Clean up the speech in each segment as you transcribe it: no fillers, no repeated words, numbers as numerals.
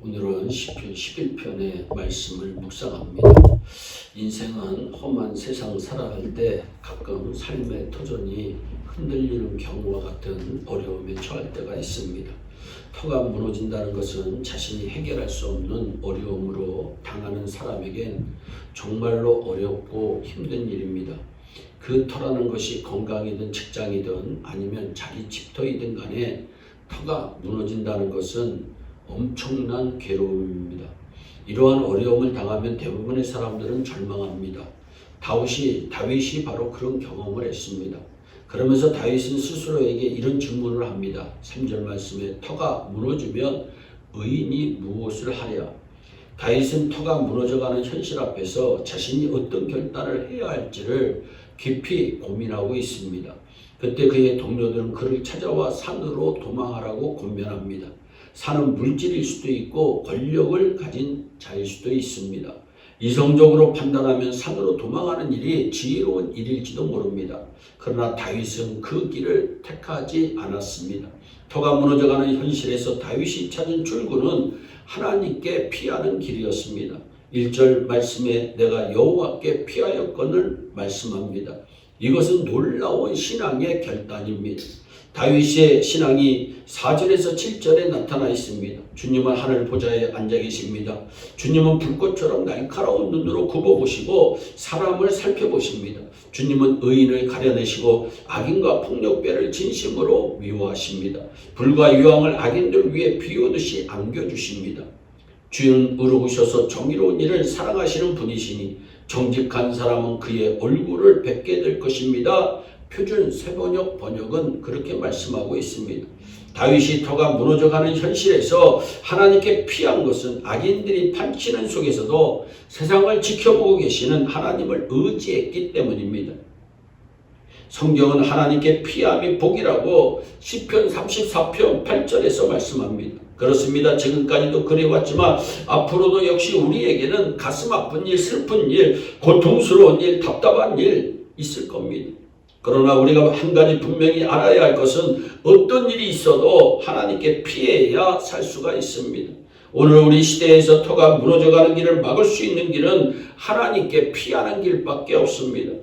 오늘은 시편 11편의 말씀을 묵상합니다. 인생은 험한 세상 살아갈 때 가끔 삶의 터전이 흔들리는 경우와 같은 어려움에 처할 때가 있습니다. 터가 무너진다는 것은 자신이 해결할 수 없는 어려움으로 당하는 사람에겐 정말로 어렵고 힘든 일입니다. 그 터라는 것이 건강이든 직장이든 아니면 자기 집터이든 간에 터가 무너진다는 것은 엄청난 괴로움입니다. 이러한 어려움을 당하면 대부분의 사람들은 절망합니다. 다윗이 바로 그런 경험을 했습니다. 그러면서 다윗은 스스로에게 이런 질문을 합니다. 3절 말씀에 터가 무너지면 의인이 무엇을 하랴? 다윗은 터가 무너져가는 현실 앞에서 자신이 어떤 결단을 해야 할지를 깊이 고민하고 있습니다. 그때 그의 동료들은 그를 찾아와 산으로 도망하라고 권면합니다. 산은 물질일 수도 있고 권력을 가진 자일 수도 있습니다. 이성적으로 판단하면 산으로 도망하는 일이 지혜로운 일일지도 모릅니다. 그러나 다윗은 그 길을 택하지 않았습니다. 터가 무너져가는 현실에서 다윗이 찾은 출구는 하나님께 피하는 길이었습니다. 1절 말씀에 내가 여호와께 피하였건을 말씀합니다. 이것은 놀라운 신앙의 결단입니다. 다윗의 신앙이 4절에서 7절에 나타나 있습니다. 주님은 하늘 보좌에 앉아 계십니다. 주님은 불꽃처럼 날카로운 눈으로 굽어보시고 사람을 살펴보십니다. 주님은 의인을 가려내시고 악인과 폭력배를 진심으로 미워하십니다. 불과 유황을 악인들 위에 비오듯이 안겨주십니다. 주는 의로우셔서 정의로운 일을 사랑하시는 분이시니 정직한 사람은 그의 얼굴을 뵙게 될 것입니다. 표준 세번역 번역은 그렇게 말씀하고 있습니다. 다윗이 터가 무너져가는 현실에서 하나님께 피한 것은 악인들이 판치는 속에서도 세상을 지켜보고 계시는 하나님을 의지했기 때문입니다. 성경은 하나님께 피함이 복이라고 시편 34편 8절에서 말씀합니다. 그렇습니다. 지금까지도 그래왔지만 앞으로도 역시 우리에게는 가슴 아픈 일, 슬픈 일, 고통스러운 일, 답답한 일 있을 겁니다. 그러나 우리가 한 가지 분명히 알아야 할 것은 어떤 일이 있어도 하나님께 피해야 살 수가 있습니다. 오늘 우리 시대에서 터가 무너져가는 길을 막을 수 있는 길은 하나님께 피하는 길밖에 없습니다.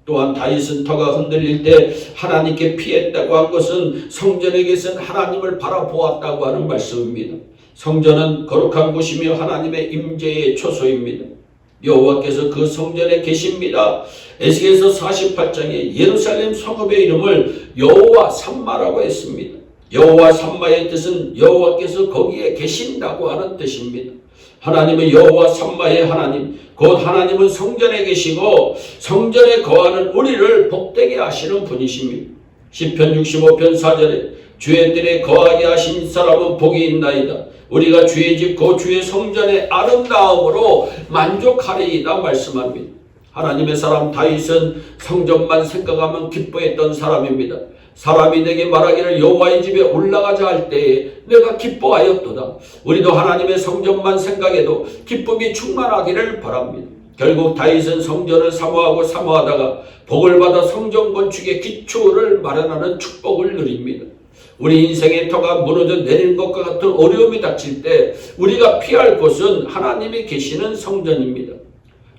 또한 다윗은 터가 흔들릴 때 하나님께 피했다고 한 것은 성전에 계신 하나님을 바라보았다고 하는 말씀입니다. 성전은 거룩한 곳이며 하나님의 임재의 초소입니다. 여호와께서 그 성전에 계십니다. 에스겔서 48장에 예루살렘 성읍의 이름을 여호와 삼마라고 했습니다. 여호와 삼마의 뜻은 여호와께서 거기에 계신다고 하는 뜻입니다. 하나님은 여호와 삼마의 하나님, 곧 하나님은 성전에 계시고 성전에 거하는 우리를 복되게 하시는 분이십니다. 시편 65편 4절에 주의 뜰에 거하게 하신 사람은 복이 있나이다. 우리가 주의 집 그 주의 성전의 아름다움으로 만족하리이다 말씀합니다. 하나님의 사람 다윗은 성전만 생각하면 기뻐했던 사람입니다. 사람이 내게 말하기를 여호와의 집에 올라가자 할 때에 내가 기뻐하였도다. 우리도 하나님의 성전만 생각해도 기쁨이 충만하기를 바랍니다. 결국 다윗은 성전을 사모하다가 복을 받아 성전 건축의 기초를 마련하는 축복을 누립니다. 우리 인생의 터가 무너져 내리는 것과 같은 어려움이 닥칠 때 우리가 피할 곳은 하나님이 계시는 성전입니다.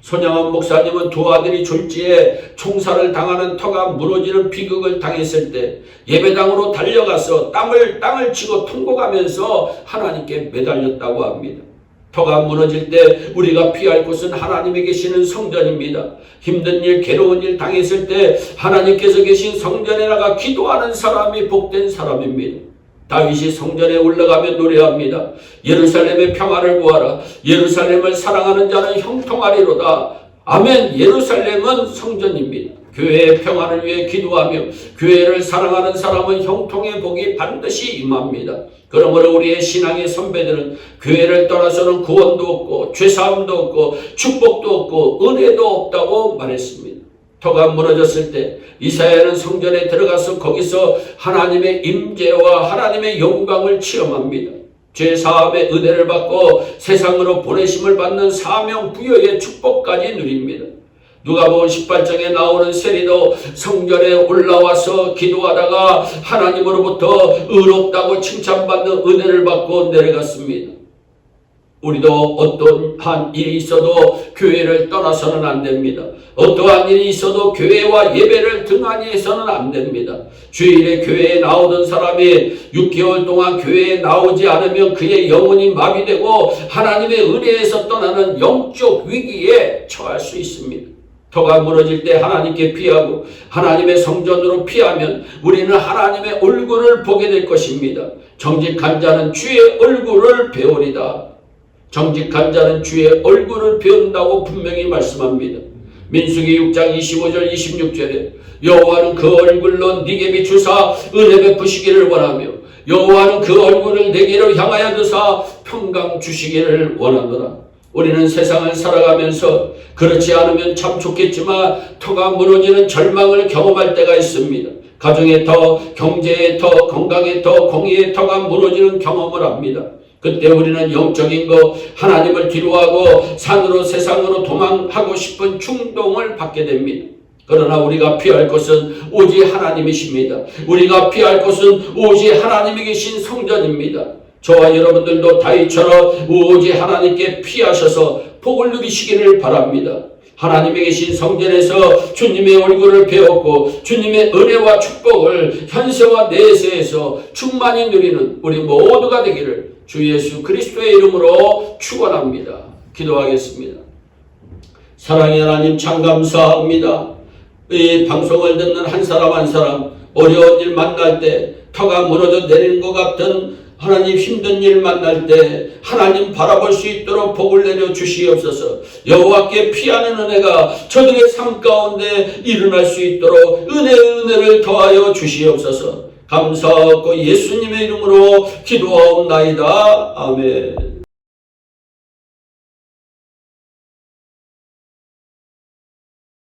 손양원 목사님은 두 아들이 졸지에 총살을 당하는 터가 무너지는 비극을 당했을 때 예배당으로 달려가서 땅을 치고 통곡하면서 하나님께 매달렸다고 합니다. 터가 무너질 때 우리가 피할 곳은 하나님이 계시는 성전입니다. 힘든 일, 괴로운 일 당했을 때 하나님께서 계신 성전에 나가 기도하는 사람이 복된 사람입니다. 다윗이 성전에 올라가며 노래합니다. 예루살렘의 평화를 구하라. 예루살렘을 사랑하는 자는 형통하리로다. 아멘. 예루살렘은 성전입니다. 교회의 평화를 위해 기도하며 교회를 사랑하는 사람은 형통의 복이 반드시 임합니다. 그러므로 우리의 신앙의 선배들은 교회를 떠나서는 구원도 없고 죄사함도 없고 축복도 없고 은혜도 없다고 말했습니다. 터가 무너졌을 때 이사야는 성전에 들어가서 거기서 하나님의 임재와 하나님의 영광을 체험합니다. 죄사함의 은혜를 받고 세상으로 보내심을 받는 사명 부여의 축복까지 누립니다. 누가복음 18장에 나오는 세리도 성전에 올라와서 기도하다가 하나님으로부터 의롭다고 칭찬받는 은혜를 받고 내려갔습니다. 우리도 어떠한 일이 있어도 교회를 떠나서는 안 됩니다. 어떠한 일이 있어도 교회와 예배를 등한히 해서는 안 됩니다. 주일에 교회에 나오던 사람이 6개월 동안 교회에 나오지 않으면 그의 영혼이 마비되고 하나님의 은혜에서 떠나는 영적 위기에 처할 수 있습니다. 터가 무너질 때 하나님께 피하고 하나님의 성전으로 피하면 우리는 하나님의 얼굴을 보게 될 것입니다. 정직한 자는 주의 얼굴을 배우리다. 정직한 자는 주의 얼굴을 배운다고 분명히 말씀합니다. 민수기 6장 25절 26절에 여호와는 그 얼굴로 네게 비추사 은혜 베푸시기를 원하며 여호와는 그 얼굴을 내게로 향하여 드사 평강 주시기를 원하노라. 우리는 세상을 살아가면서 그렇지 않으면 참 좋겠지만 터가 무너지는 절망을 경험할 때가 있습니다. 가정의 터, 경제의 터, 건강의 터, 공의의 터가 무너지는 경험을 합니다. 그때 우리는 영적인 것, 하나님을 뒤로하고 산으로 세상으로 도망하고 싶은 충동을 받게 됩니다. 그러나 우리가 피할 것은 오직 하나님이십니다. 우리가 피할 것은 오직 하나님이 계신 성전입니다. 저와 여러분들도 다윗처럼 오직 하나님께 피하셔서 복을 누리시기를 바랍니다. 하나님이 계신 성전에서 주님의 얼굴을 배웠고 주님의 은혜와 축복을 현세와 내세에서 충만히 누리는 우리 모두가 되기를 주 예수 그리스도의 이름으로 축원합니다. 기도하겠습니다. 사랑의 하나님 참 감사합니다. 이 방송을 듣는 한 사람 한 사람 어려운 일 만날 때 터가 무너져 내리는 것 같은 하나님 힘든 일 만날 때 하나님 바라볼 수 있도록 복을 내려 주시옵소서. 여호와께 피하는 은혜가 저들의 삶 가운데 일어날 수 있도록 은혜를 더하여 주시옵소서. 감사하고 예수님의 이름으로 기도하옵나이다. 아멘.